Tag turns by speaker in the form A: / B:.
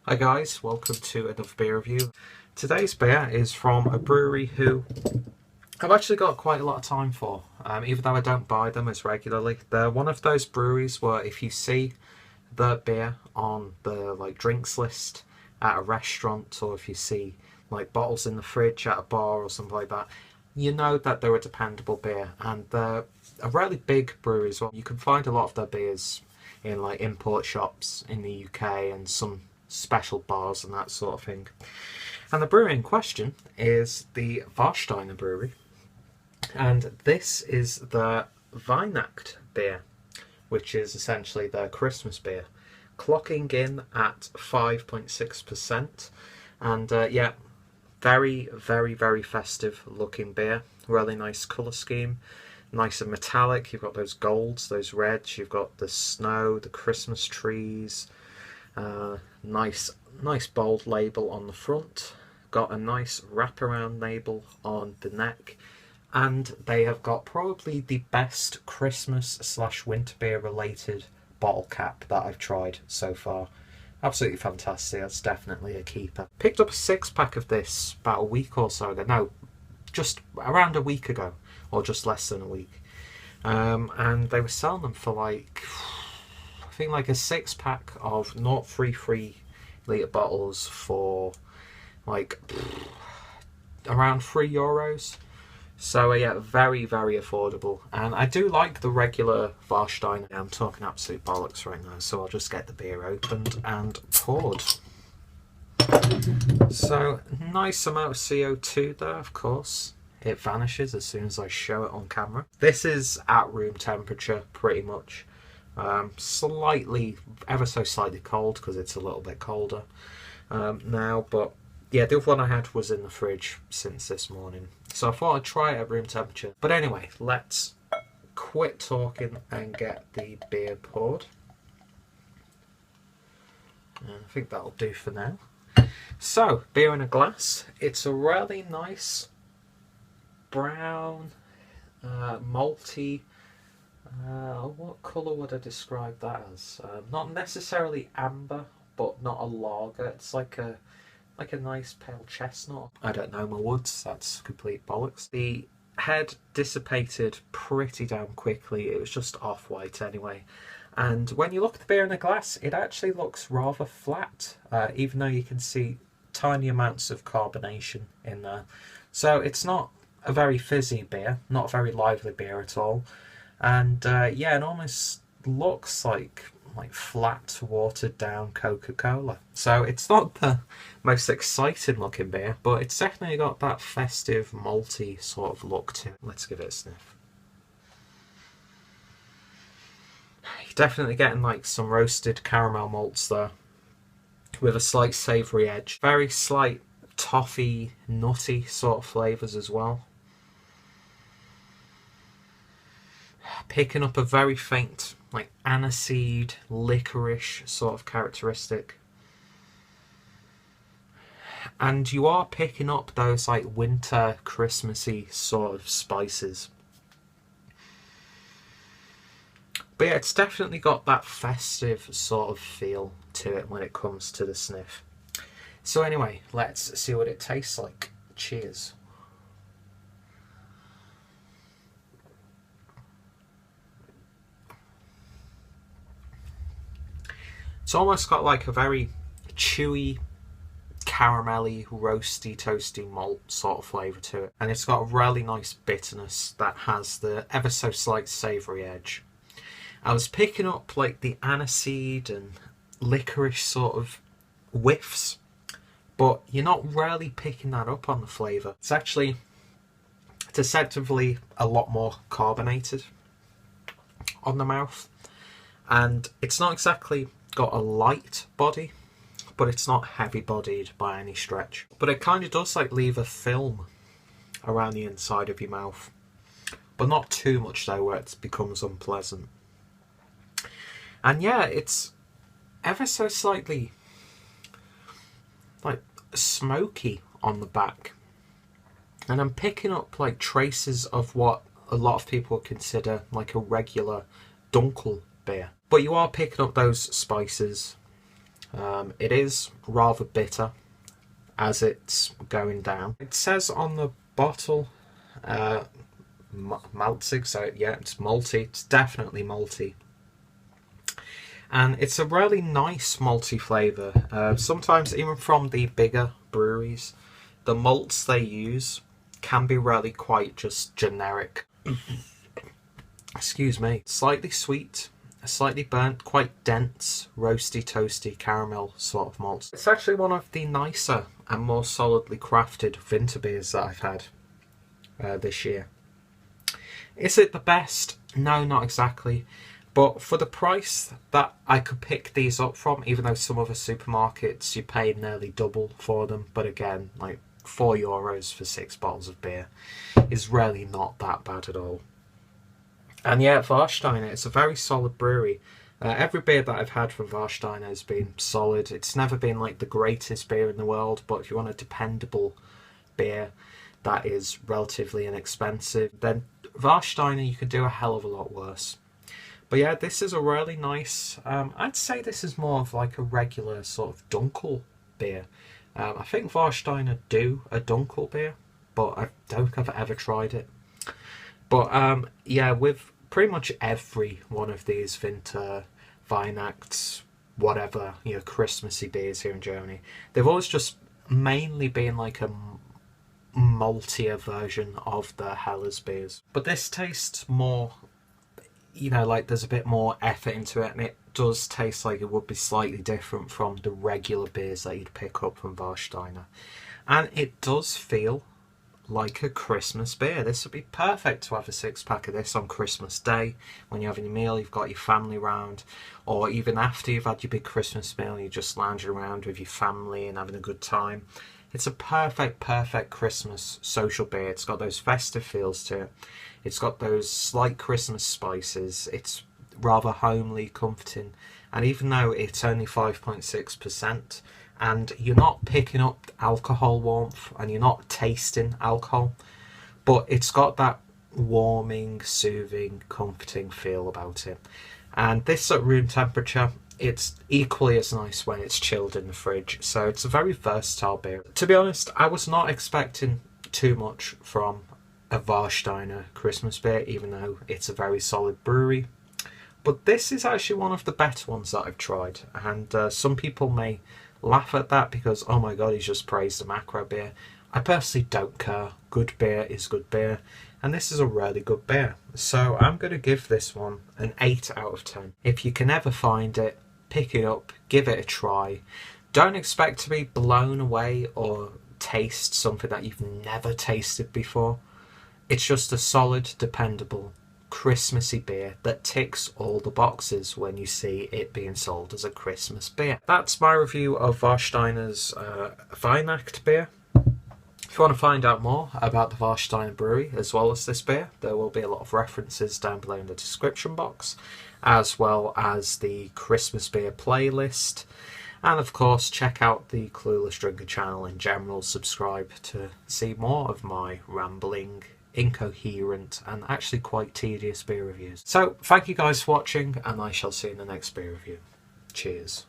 A: Hi guys, welcome to another beer review. Today's beer is from a brewery who I've actually got quite a lot of time for, even though I don't buy them as regularly. They're one of those breweries where if you see the beer on the drinks list at a restaurant, or if you see bottles in the fridge at a bar or something like that, you know that they're a dependable beer. And they're a really big brewery as well. You can find a lot of their beers in import shops in the UK and some special bars and that sort of thing. And the brewery in question is the Warsteiner Brewery, and this is the Weihnacht beer, which is essentially their Christmas beer, clocking in at 5.6%. And yeah, very, very, very festive looking beer. Really nice colour scheme, nice and metallic. You've got those golds, those reds, you've got the snow, the Christmas trees. Nice bold label on the front. Got a nice wraparound label on the neck, and they have got probably the best Christmas/winter beer related bottle cap that I've tried so far. Absolutely fantastic. That's definitely a keeper. Picked up a 6-pack of this about a week or so ago. No, just around a week ago, or just less than a week. And they were selling them for I think a 6-pack of 0.33 litre bottles for around €3. So yeah, very, very affordable. And I do like the regular Warsteiner. I'm talking absolute bollocks right now, so I'll just get the beer opened and poured. So nice amount of CO2 there, of course. It vanishes as soon as I show it on camera. This is at room temperature pretty much. Slightly, ever so slightly cold because it's a little bit colder now, but yeah, the other one I had was in the fridge since this morning, so I thought I'd try it at room temperature. But anyway, let's quit talking and get the beer poured. I think that'll do for now. So, beer in a glass. It's a really nice brown, malty. What colour would I describe that as? Not necessarily amber, but not a lager. It's like a nice pale chestnut. I don't know my woods. That's complete bollocks. The head dissipated pretty damn quickly. It was just off-white anyway. And when you look at the beer in the glass, it actually looks rather flat, even though you can see tiny amounts of carbonation in there. So it's not a very fizzy beer, not a very lively beer at all. And yeah, it almost looks like flat, watered down Coca-Cola. So it's not the most exciting looking beer, but it's definitely got that festive, malty sort of look to it. Let's give it a sniff. You're definitely getting some roasted caramel malts there, with a slight savoury edge. Very slight toffee, nutty sort of flavours as well. Picking up a very faint aniseed, licorice sort of characteristic. And you are picking up those winter Christmassy sort of spices. But yeah, it's definitely got that festive sort of feel to it when it comes to the sniff. So anyway, let's see what it tastes like. Cheers. It's almost got a very chewy, caramelly, roasty, toasty malt sort of flavour to it. And it's got a really nice bitterness that has the ever so slight savoury edge. I was picking up the aniseed and licorice sort of whiffs, but you're not really picking that up on the flavour. It's actually deceptively a lot more carbonated on the mouth. And it's not exactly got a light body, but it's not heavy bodied by any stretch. But it kind of does leave a film around the inside of your mouth, but not too much though where it becomes unpleasant. And yeah, it's ever so slightly smoky on the back, and I'm picking up traces of what a lot of people consider a regular dunkel beer. But you are picking up those spices, It is rather bitter as it's going down. It says on the bottle maltig, so yeah, it's malty. It's definitely malty. And it's a really nice malty flavour. Sometimes even from the bigger breweries, the malts they use can be really quite just generic. Excuse me. Slightly sweet, slightly burnt, quite dense, roasty, toasty, caramel sort of malts. It's actually one of the nicer and more solidly crafted winter beers that I've had this year. Is it the best? No, not exactly. But for the price that I could pick these up from, even though some other supermarkets you pay nearly double for them, but again, like €4 for 6 bottles of beer is really not that bad at all. And yeah, Warsteiner, it's a very solid brewery. Every beer that I've had from Warsteiner has been solid. It's never been like the greatest beer in the world, but if you want a dependable beer that is relatively inexpensive, then Warsteiner you could do a hell of a lot worse. But yeah, this is a really nice, I'd say this is more of like a regular sort of dunkel beer. I think Warsteiner do a dunkel beer, but I don't think I've ever tried it. But yeah, with pretty much every one of these winter Weihnachts, whatever, you know, Christmassy beers here in Germany, they've always just mainly been like a maltier version of the Helles beers. But this tastes more, you know, like there's a bit more effort into it, and it does taste like it would be slightly different from the regular beers that you'd pick up from Warsteiner. And it does feel like a Christmas beer. This would be perfect to have a 6-pack of this on Christmas Day when you're having your meal, you've got your family round, or even after you've had your big Christmas meal, you're just lounging around with your family and having a good time. It's a perfect Christmas social beer. It's got those festive feels to it. It's got those slight Christmas spices. It's rather homely, comforting, and even though it's only 5.6%, and you're not picking up alcohol warmth and you're not tasting alcohol, but it's got that warming, soothing, comforting feel about it. And this at room temperature, it's equally as nice when it's chilled in the fridge. So it's a very versatile beer. To be honest, I was not expecting too much from a Warsteiner Christmas beer, even though it's a very solid brewery. But this is actually one of the better ones that I've tried. And some people may laugh at that because, oh my god, he's just praised a macro beer. I personally don't care. Good beer is good beer, and this is a really good beer. So I'm going to give this one an 8 out of 10. If you can ever find it, pick it up, give it a try. Don't expect to be blown away or taste something that you've never tasted before. It's just a solid, dependable, Christmassy beer that ticks all the boxes when you see it being sold as a Christmas beer. That's my review of Warsteiner's Weihnacht beer. If you want to find out more about the Warsteiner brewery as well as this beer, there will be a lot of references down below in the description box, as well as the Christmas beer playlist. And of course, check out the Clueless Drinker channel in general. Subscribe to see more of my rambling, incoherent and actually quite tedious beer reviews. So thank you guys for watching, and I shall see you in the next beer review. Cheers.